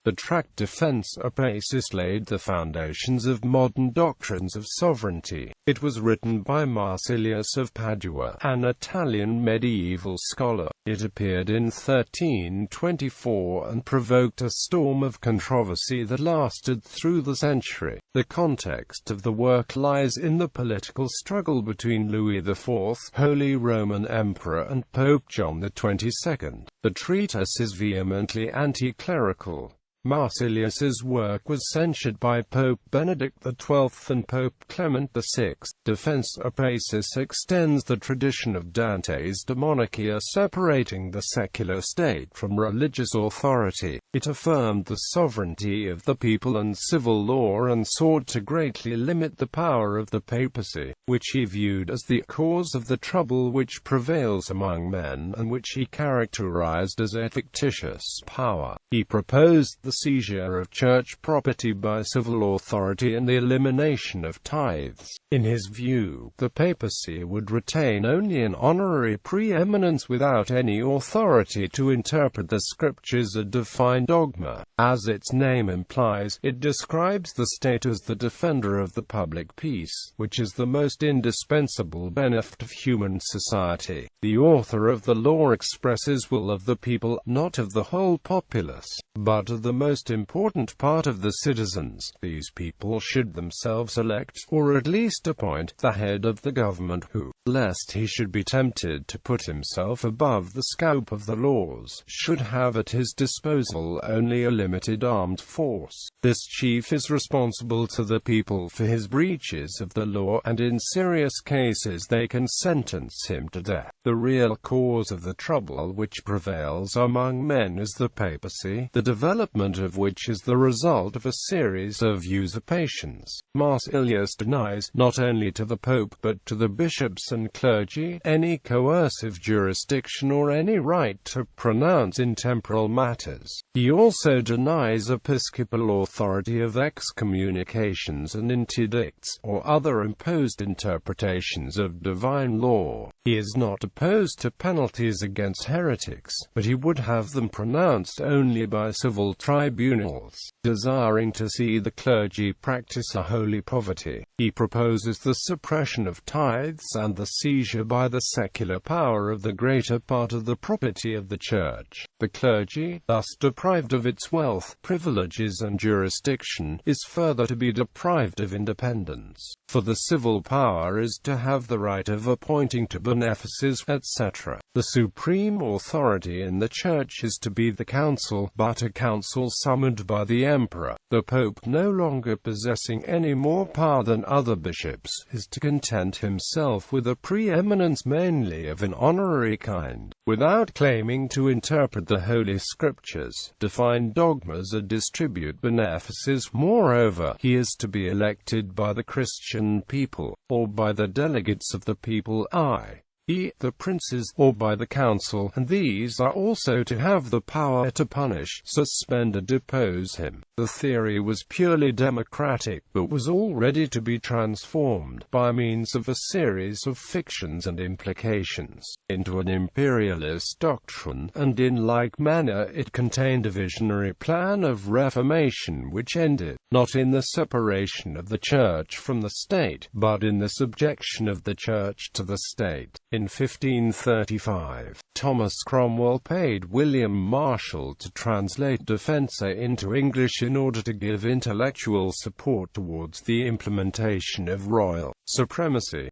The tract Defensor pacis laid the foundations of modern doctrines of sovereignty. It was written by Marsilius of Padua, an Italian medieval scholar. It appeared in 1324 and provoked a storm of controversy that lasted through the century. The context of the work lies in the political struggle between Louis IV, Holy Roman Emperor, and Pope John XXII. The treatise is vehemently anti-clerical. Marsilius's work was censured by Pope Benedict XII and Pope Clement VI. Defensor pacis extends the tradition of Dante's De Monarchia, separating the secular state from religious authority. It affirmed the sovereignty of the people and civil law and sought to greatly limit the power of the papacy, which he viewed as the cause of the trouble which prevails among men and which he characterized as a fictitious power. He proposed the seizure of church property by civil authority and the elimination of tithes. In his view, the papacy would retain only an honorary preeminence without any authority to interpret the scriptures or define dogma. As its name implies, it describes the state as the defender of the public peace, which is the most indispensable benefit of human society. The author of the law expresses will of the people, not of the whole populace, but of the most important part of the citizens. These people should themselves elect, or at least appoint, the head of the government who, lest he should be tempted to put himself above the scope of the laws, should have at his disposal only a limited armed force. This chief is responsible to the people for his breaches of the law, and in serious cases they can sentence him to death. The real cause of the trouble which prevails among men is the papacy, the development of which is the result of a series of usurpations. Marsilius denies, not only to the Pope but to the bishops and clergy, any coercive jurisdiction or any right to pronounce in temporal matters. He also denies episcopal authority of excommunications and interdicts, or other imposed interpretations of divine law. He is not opposed to penalties against heretics, but he would have them pronounced only by civil tribunals. Desiring to see the clergy practice a holy poverty, he proposes the suppression of tithes and the seizure by the secular power of the greater part of the property of the Church. The clergy, thus deprived of its wealth, privileges and jurisdiction, is further to be deprived of independence, for the civil power is to have the right of appointing to benefices, etc. The supreme authority in the Church is to be the council, but a council summoned by the emperor. The Pope, no longer possessing any more power than other bishops, is to content himself with a preeminence mainly of an honorary kind, without claiming to interpret the Holy Scriptures, define dogmas or distribute benefices. Moreover, he is to be elected by the Christian people, or by the delegates of the people, i.e., the princes, or by the council, and these are also to have the power to punish, suspend or depose him. The theory was purely democratic, but was already to be transformed, by means of a series of fictions and implications, into an imperialist doctrine, and in like manner it contained a visionary plan of reformation which ended, not in the separation of the Church from the state, but in the subjection of the Church to the state. In 1535, Thomas Cromwell paid William Marshall to translate Defensor into English in order to give intellectual support towards the implementation of royal supremacy.